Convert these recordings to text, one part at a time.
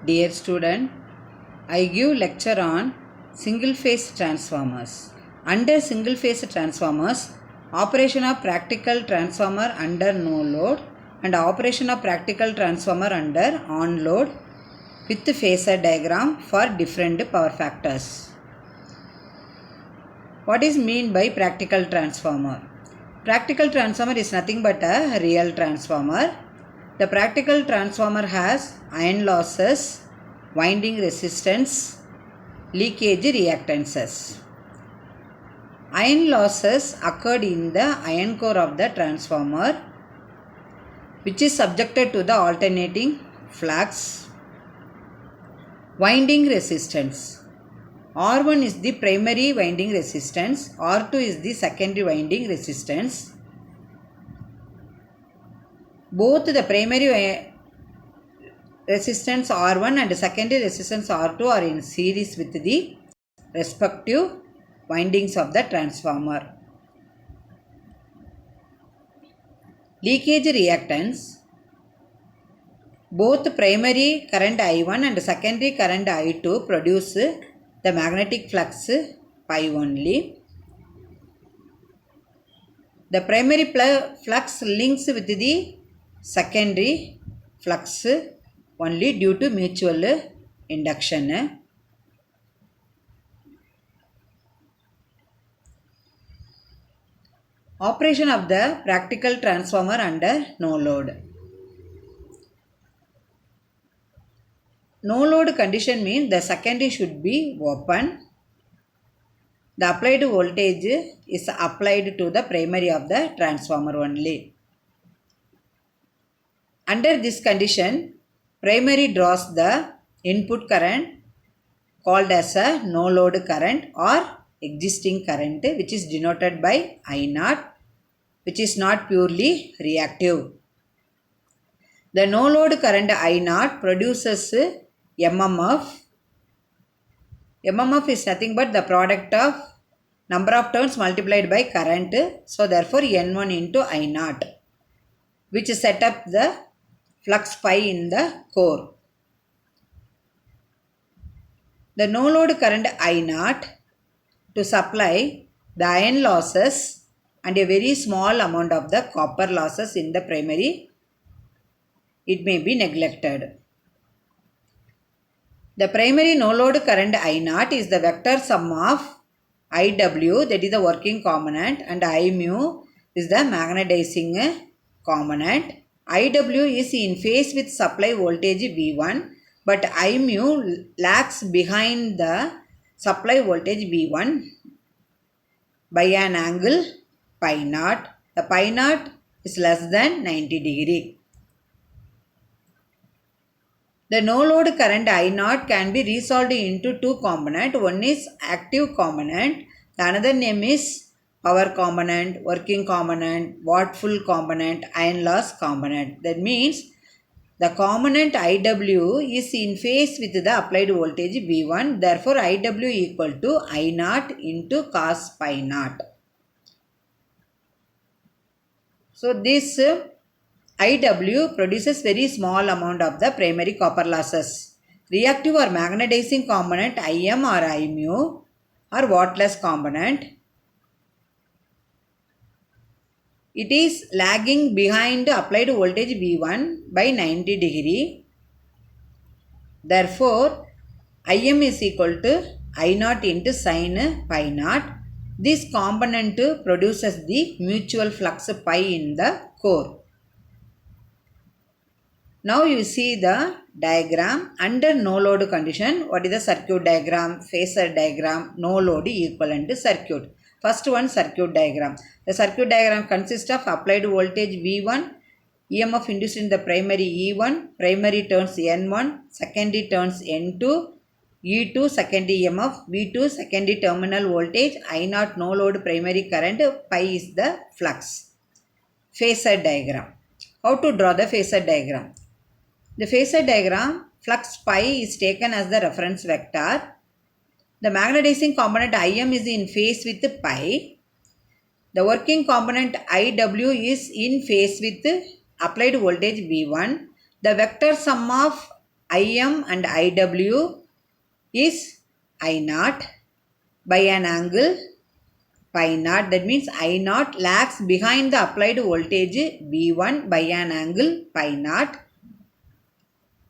Dear student, I give lecture on single phase transformers. Under single phase transformers, operation of practical transformer under no load and operation of practical transformer under on load with phasor diagram for different power factors. What is mean by practical transformer? Practical transformer is nothing but a real transformer. The practical transformer has iron losses, winding resistance, leakage reactances. Iron losses occurred in the iron core of the transformer, which is subjected to the alternating flux. Winding resistance. R1 is the primary winding resistance, R2 is the secondary winding resistance. Both the primary resistance R1 and secondary resistance R2 are in series with the respective windings of the transformer. Leakage reactance. Both primary current I1 and secondary current I2 produce the magnetic flux pi only. The primary flux links with the secondary flux only due to mutual induction. Operation of the practical transformer under no load. No load condition means the secondary should be open. The applied voltage is applied to the primary of the transformer only. Under this condition, primary draws the input current called as a no load current or existing current, which is denoted by I0, which is not purely reactive. The no load current I0 produces MMF. MMF is nothing but the product of number of turns multiplied by current. So therefore N1 into I0, which set up the flux pi in the core. The no load current I0 to supply the iron losses and a very small amount of the copper losses in the primary, it may be neglected. The primary no load current I0 is the vector sum of IW, that is the working component, and I mu is the magnetizing component. IW is in phase with supply voltage V1, but I mu lags behind the supply voltage V1 by an angle pi naught. The pi naught is less than 90 degree. The no load current I0 can be resolved into two components. One is active component, the another name is power component, working component, watt full component, iron loss component. That means the component IW is in phase with the applied voltage V1. Therefore, IW equal to I0 into cos pi naught. So, this IW produces very small amount of the primary copper losses. Reactive or magnetizing component IM or I mu or wattless component, it is lagging behind applied voltage V1 by 90 degree. Therefore, IM is equal to I0 into sin pi naught. This component produces the mutual flux pi in the core. Now you see the diagram under no load condition. What is the circuit diagram? Phasor diagram, no load equivalent circuit. First one, circuit diagram. The circuit diagram consists of applied voltage V1, EMF induced in the primary E1, primary turns N1, secondary turns N2, E2 secondary EMF, V2 secondary terminal voltage, I0 no load primary current, pi is the flux. Phasor diagram. How to draw the phasor diagram? The phasor diagram, flux pi is taken as the reference vector. The magnetizing component IM is in phase with pi. The working component IW is in phase with applied voltage V1. The vector sum of Im and Iw is I naught by an angle pi naught. That means I naught lags behind the applied voltage V1 by an angle pi naught.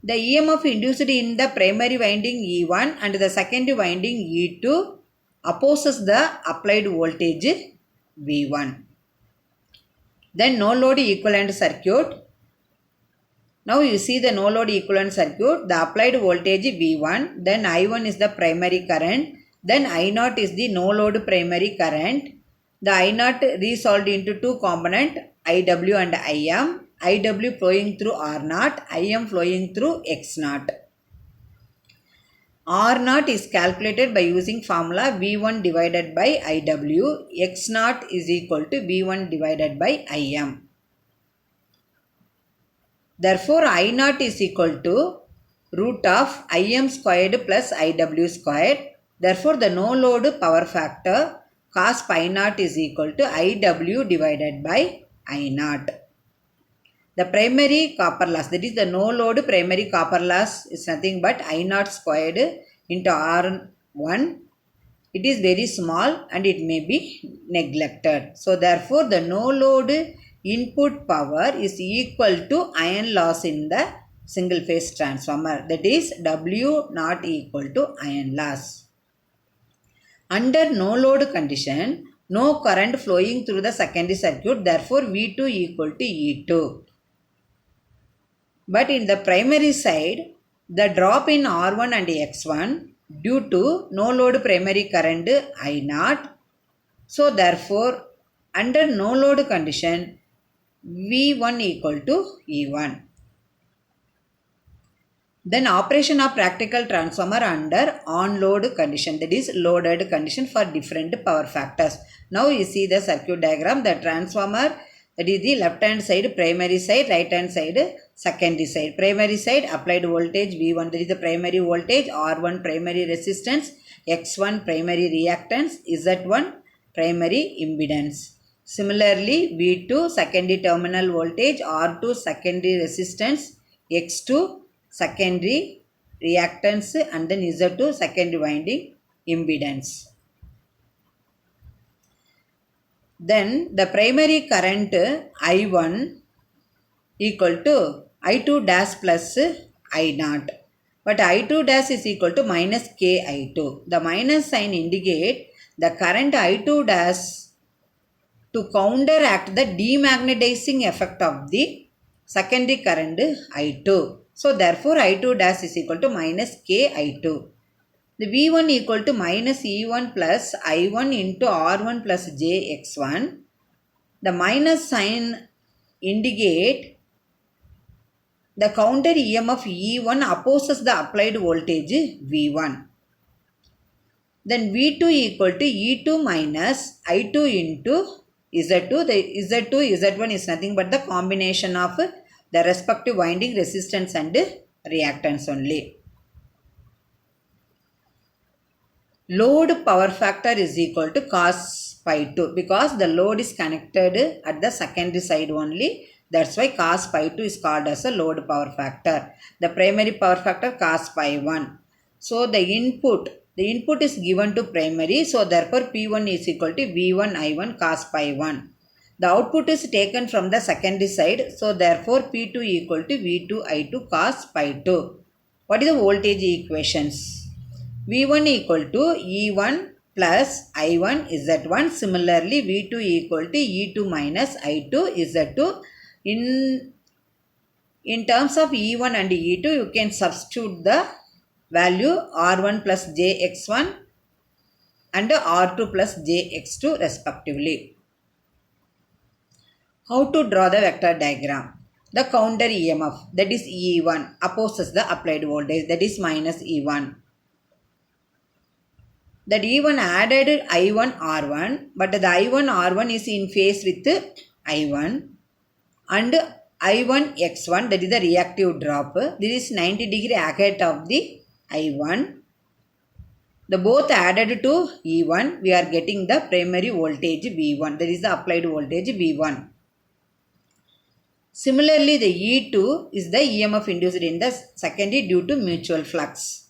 The EMF induced in the primary winding E1 and the secondary winding E2 opposes the applied voltage V1. Then no load equivalent circuit. Now you see the no load equivalent circuit. The applied voltage V1, then I1 is the primary current, then I0 is the no load primary current. The I0 resolved into two components, IW and IM. IW flowing through R0, IM flowing through X0. R0 is calculated by using formula V1 divided by IW. X0 is equal to V1 divided by IM. Therefore, I0 is equal to root of Im squared plus Iw squared. Therefore, the no load power factor cos pi naught is equal to Iw divided by I0. The primary copper loss, that is the no load primary copper loss, is nothing but I0 squared into R1. It is very small and it may be neglected. So, therefore, the no load input power is equal to iron loss in the single phase transformer. That is W not equal to iron loss. Under no load condition, no current flowing through the secondary circuit. Therefore, V2 equal to E2. But in the primary side, the drop in R1 and X1 due to no load primary current I0. So, therefore, under no load condition, V1 equal to E1. Then operation of practical transformer under on load condition, that is loaded condition for different power factors. Now you see the circuit diagram. The transformer, that is the left hand side primary side, right hand side secondary side. Primary side applied voltage V1, that is the primary voltage, R1 primary resistance, X1 primary reactance, Z1 primary impedance. Similarly, V2 secondary terminal voltage, R2 secondary resistance, X2 secondary reactance and then Z2 secondary winding impedance. Then the primary current I1 equal to I2 dash plus I0. But I2 dash is equal to minus KI2. The minus sign indicate the current I2 dash to counteract the demagnetizing effect of the secondary current I2. So, therefore, I2 dash is equal to minus KI2. The V1 equal to minus E1 plus I1 into R1 plus JX1. The minus sign indicate the counter EMF E1 opposes the applied voltage V1. Then V2 equal to E2 minus I2 into Z2. The Z2, Z1 is nothing but the combination of the respective winding resistance and reactance only. Load power factor is equal to cos pi 2 because the load is connected at the secondary side only. That's why cos pi 2 is called as a load power factor. The primary power factor cos pi 1. So the input is given to primary. So therefore P1 is equal to V1 I1 cos pi 1. The output is taken from the secondary side. So therefore P2 equal to V2 I2 cos pi 2. What is the voltage equations? V1 equal to E1 plus I1 Z1. Similarly, V2 equal to E2 minus I2 Z2. In terms of E1 and E2, you can substitute the value R1 plus JX1 and R2 plus JX2 respectively. How to draw the vector diagram? The counter EMF, that is E1, opposes the applied voltage, that is minus E1. That E1 added I1 R1, but the I1 R1 is in phase with I1 and I1 X1, that is the reactive drop. This is 90 degree ahead of the I1. The both added to E1, we are getting the primary voltage V1, that is the applied voltage V1. Similarly, the E2 is the EMF induced in the secondary due to mutual flux.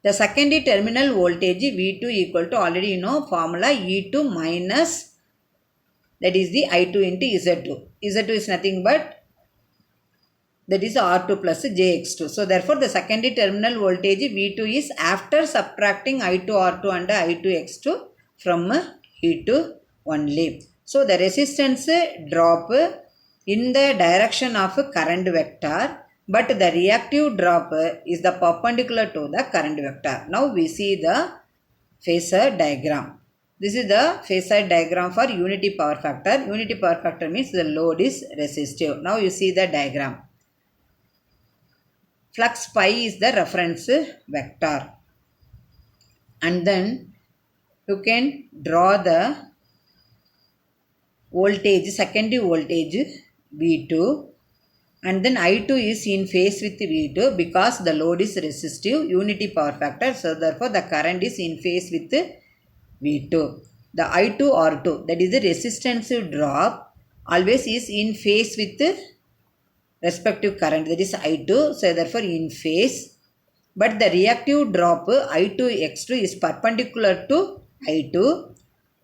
The secondary terminal voltage V2 equal to, already you know formula, E2 minus, that is the I2 into Z2. Z2 is nothing but, that is R2 plus JX2. So therefore the secondary terminal voltage V2 is after subtracting I2 R2 and I2 X2 from E2 only. So the resistance drop in the direction of current vector, but the reactive drop is the perpendicular to the current vector. Now we see the phasor diagram. This is the phasor diagram for unity power factor. Unity power factor means the load is resistive. Now you see the diagram. Flux phi is the reference vector, and then you can draw the voltage, secondary voltage V2, and then I2 is in phase with V2 because the load is resistive, unity power factor. So therefore the current is in phase with V2. The I2 R2, that is the resistance drop, always is in phase with respective current, that is I2. So therefore in phase, but the reactive drop I2 X2 is perpendicular to I2.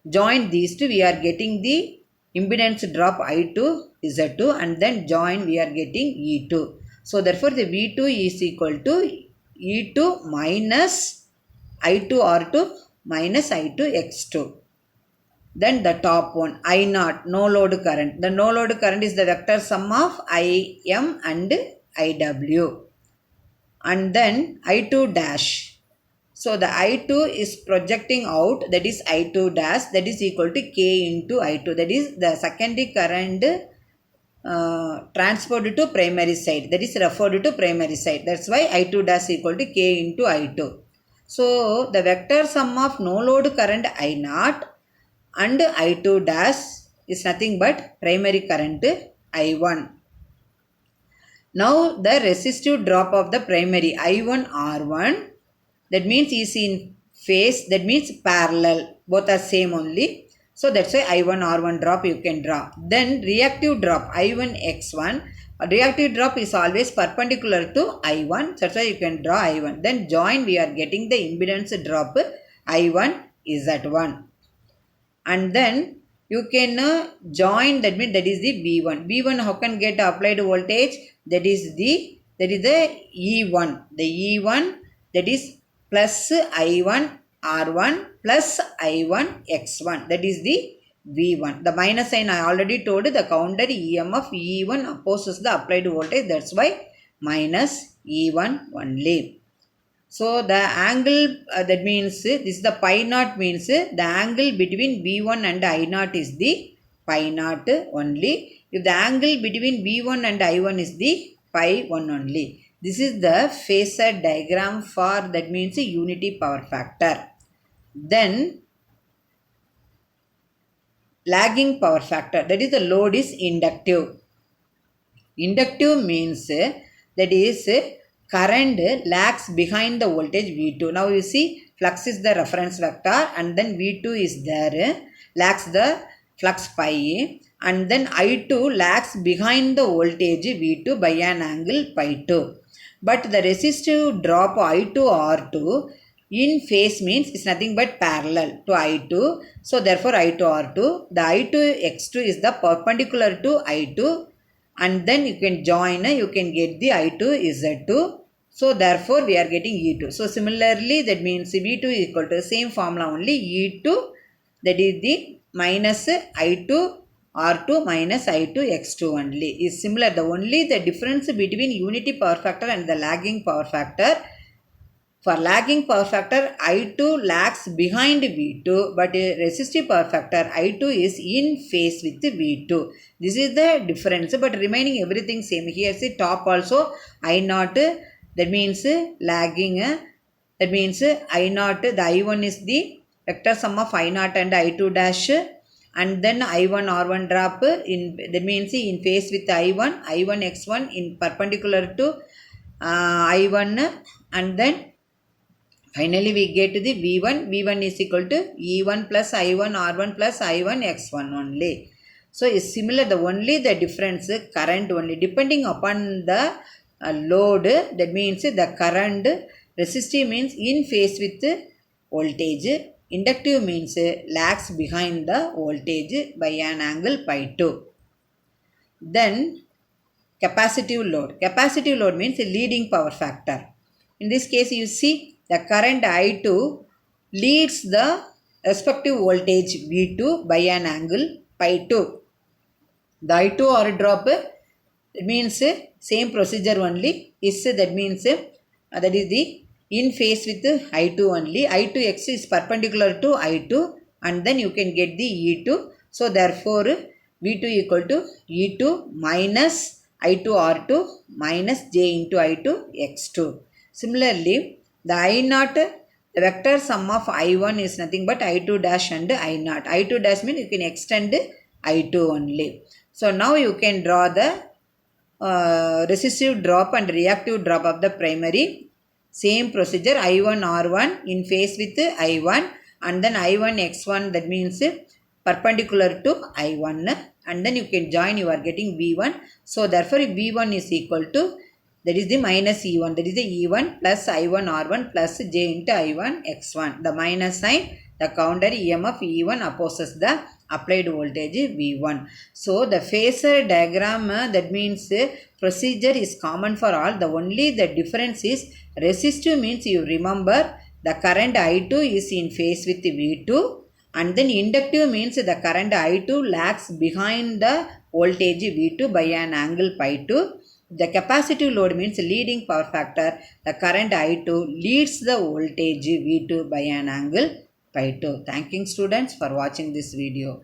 Join these two, we are getting the impedance drop I2 Z2, and then join we are getting E2. So therefore the V2 is equal to E2 minus I2 R2 minus I2 X2. Then the top one, I0, no load current. The no load current is the vector sum of IM and IW. And then I2 dash. So the I2 is projecting out, that is I2 dash, that is equal to K into I2. That is the secondary current transferred to primary side, that is referred to primary side. That's why I2 dash equal to K into I2. So the vector sum of no load current I0 and I2 dash is nothing but primary current I1. Now the resistive drop of the primary I1 R1, that means is in phase, that means parallel, both are same only. So that's why I1 R1 drop you can draw. Then reactive drop I1 X1, reactive drop is always perpendicular to I1, that's why you can draw I1. Then join, we are getting the impedance drop I1 Z1. And then you can join, that means that is the V1. V1 how can get applied voltage? That is the E1. The E1, that is plus I1 R1 plus I1 X1. That is the V1. The minus sign I already told, the counter EMF E1 opposes the applied voltage. That's why minus E1 only. So the angle, that means this is the pi naught, means the angle between V1 and I naught is the pi naught only. If the angle between V1 and I1 is the pi 1 only. This is the phasor diagram for, that means unity power factor. Then lagging power factor, that is the load is inductive. Inductive means that is current lags behind the voltage V2. Now you see flux is the reference vector, and then V2 is there, lags the flux pi, and then I2 lags behind the voltage V2 by an angle pi 2. But the resistive drop I2 R2 in phase means is nothing but parallel to I2. So therefore I2 R2, the I2 X2 is the perpendicular to I2, and then you can join, you can get the I2 Z2. So therefore we are getting E2. So similarly that means V2 is equal to same formula only, E2, that is the minus I2 R2 minus I2 X2 only is similar. The only the difference between unity power factor and the lagging power factor, for lagging power factor I2 lags behind V2, but resistive power factor I2 is in phase with V2. This is the difference, but remaining everything same. Here see top also I0, that means lagging, that means I0, the I1 is the vector sum of I0 and I2 dash, and then I1 R1 drop in, that means in phase with I1, I1 X1 in perpendicular to I1, and then finally we get to the V1. V1 is equal to E1 plus I1 R1 plus I1 X1 only. So it's similar, the only the difference current only depending upon the load, that means the current. Resistive means in phase with voltage, inductive means lags behind the voltage by an angle pi 2. Then capacitive load. Capacitive load means leading power factor. In this case you see the current I2 leads the respective voltage V2 by an angle pi 2. The I2 or drop, it means same procedure only, is that means that is the in phase with I2 only. I2x is perpendicular to I2 and then you can get the E2. So therefore V2 equal to E2 minus I2 R2 minus J into I2 X2. Similarly, the I0, the vector sum of I1 is nothing but I2 dash and I0. I2 dash means you can extend I2 only. So now you can draw the resistive drop and reactive drop of the primary. Same procedure, I1 R1 in phase with I1 and then I1 X1, that means perpendicular to I1, and then you can join, you are getting V1. So therefore V1 is equal to, that is the minus E1, that is the E1 plus I1 R1 plus J into I1 X1. The minus sign, the counter EMF E1 opposes the applied voltage V1. So the phasor diagram, that means procedure is common for all. The only the difference is resistive means you remember the current I2 is in phase with V2, and then inductive means the current I2 lags behind the voltage V2 by an angle pi 2. The capacitive load means leading power factor. The current I2 leads the voltage V2 by an angle pi 2. Thanking students for watching this video.